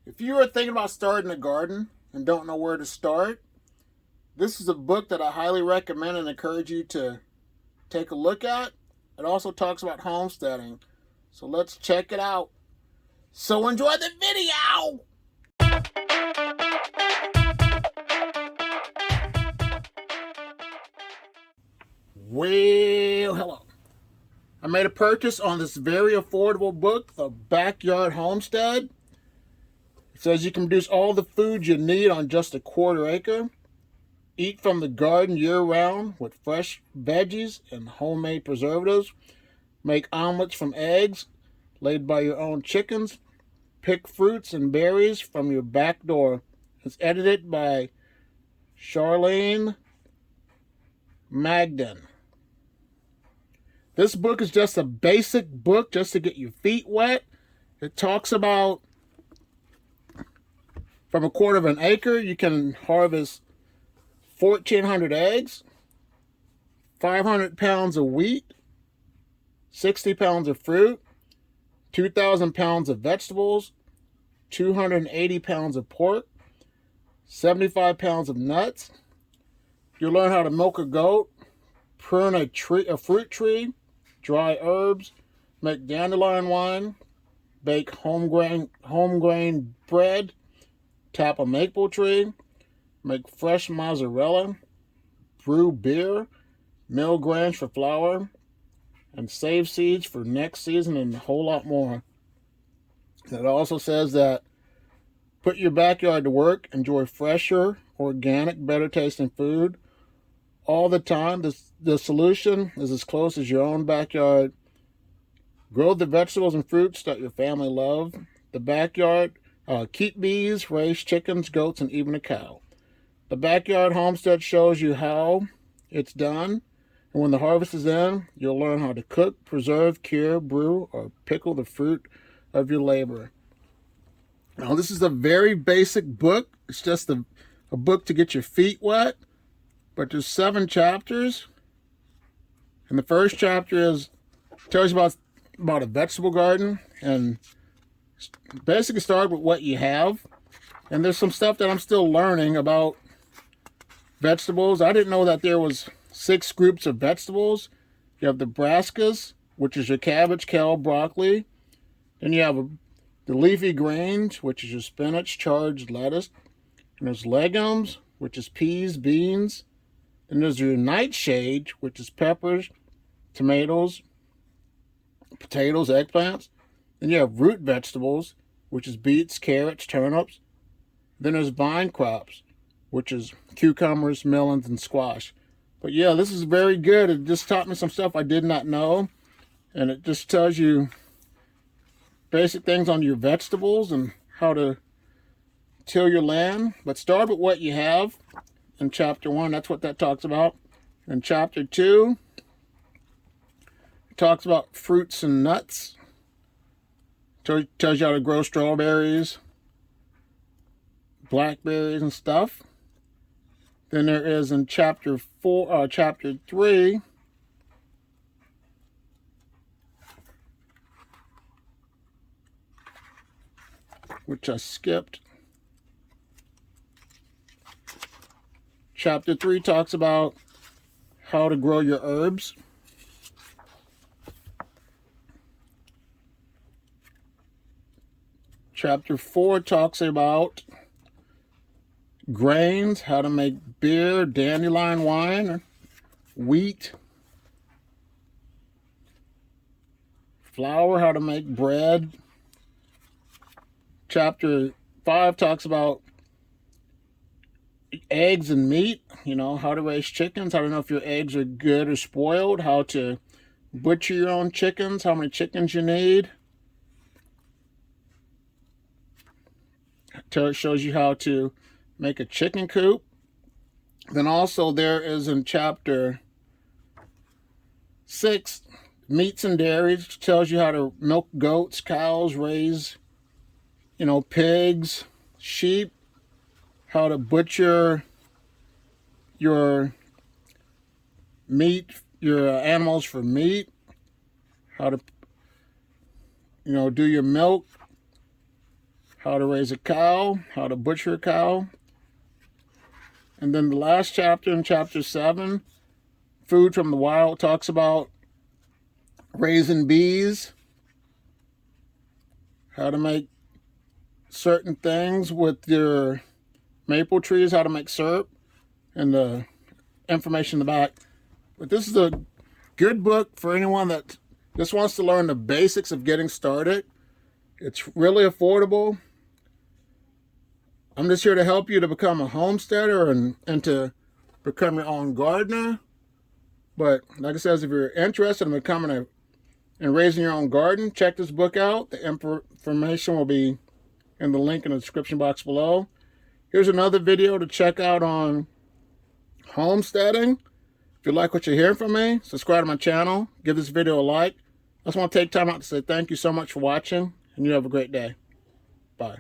If you are thinking about starting a garden and don't know where to start, this is a book that I highly recommend and encourage you to take a look at. It also talks about homesteading. So let's check it out. So enjoy the video! Well, hello. I made a purchase on this very affordable book, The Backyard Homestead. It says you can produce all the food you need on just a quarter acre. Eat from the garden year-round with fresh veggies and homemade preservatives. Make omelets from eggs laid by your own chickens. Pick fruits and berries from your back door. It's edited by Charlene Magden. This book is just a basic book just to get your feet wet. It talks about from a quarter of an acre, you can harvest 1,400 eggs, 500 pounds of wheat, 60 pounds of fruit, 2,000 pounds of vegetables, 280 pounds of pork, 75 pounds of nuts. You'll learn how to milk a goat, prune a fruit tree, dry herbs, make dandelion wine, bake homegrown bread, tap a maple tree, make fresh mozzarella, brew beer, mill grains for flour, and save seeds for next season, and a whole lot more. It also says that put your backyard to work, enjoy fresher, organic, better tasting food all the time. The solution is as close as your own backyard. Grow the vegetables and fruits that your family love. The backyard, keep bees, raise chickens, goats, and even a cow. The Backyard Homestead shows you how it's done. And when the harvest is in, you'll learn how to cook, preserve, cure, brew, or pickle the fruit of your labor. Now, this is a very basic book. It's just a book to get your feet wet. But there's 7 chapters. And the first chapter tells you about a vegetable garden. And basically start with what you have. And there's some stuff that I'm still learning about vegetables. I didn't know that there was 6 groups of vegetables. You have the brassicas, which is your cabbage, kale, broccoli. Then you have the leafy greens, which is your spinach, charged lettuce. And there's legumes, which is peas, beans. Then there's your nightshade, which is peppers, tomatoes, potatoes, eggplants. Then you have root vegetables, which is beets, carrots, turnips. Then there's vine crops, which is cucumbers, melons, and squash. But yeah, this is very good. It just taught me some stuff I did not know. And it just tells you basic things on your vegetables and how to till your land. But start with what you have in chapter 1. That's what that talks about. In chapter 2, it talks about fruits and nuts. Tells you how to grow strawberries, blackberries, and stuff. Then there is in chapter 3, which I skipped. Chapter 3 talks about how to grow your herbs. Chapter 4 talks about grains, how to make beer, dandelion wine, wheat, flour, how to make bread. Chapter 5 talks about eggs and meat, how to raise chickens, how to know if your eggs are good or spoiled, how to butcher your own chickens, how many chickens you need. It shows you how to make a chicken coop. Then also there is in chapter 6, meats and dairies, which tells you how to milk goats, cows, raise, pigs, sheep, how to butcher your meat, your animals for meat, how to, do your milk, how to raise a cow, how to butcher a cow. And then the last chapter, in chapter 7, Food from the Wild, talks about raising bees, how to make certain things with your maple trees, how to make syrup, and the information in the back. But this is a good book for anyone that just wants to learn the basics of getting started. It's really affordable. I'm just here to help you to become a homesteader and to become your own gardener. But like I said, if you're interested in becoming and raising your own garden, check this book out. The information will be in the link in the description box below. Here's another video to check out on homesteading. If you like what you're hearing from me, subscribe to my channel. Give this video a like. I just want to take time out to say thank you so much for watching, and you have a great day. Bye.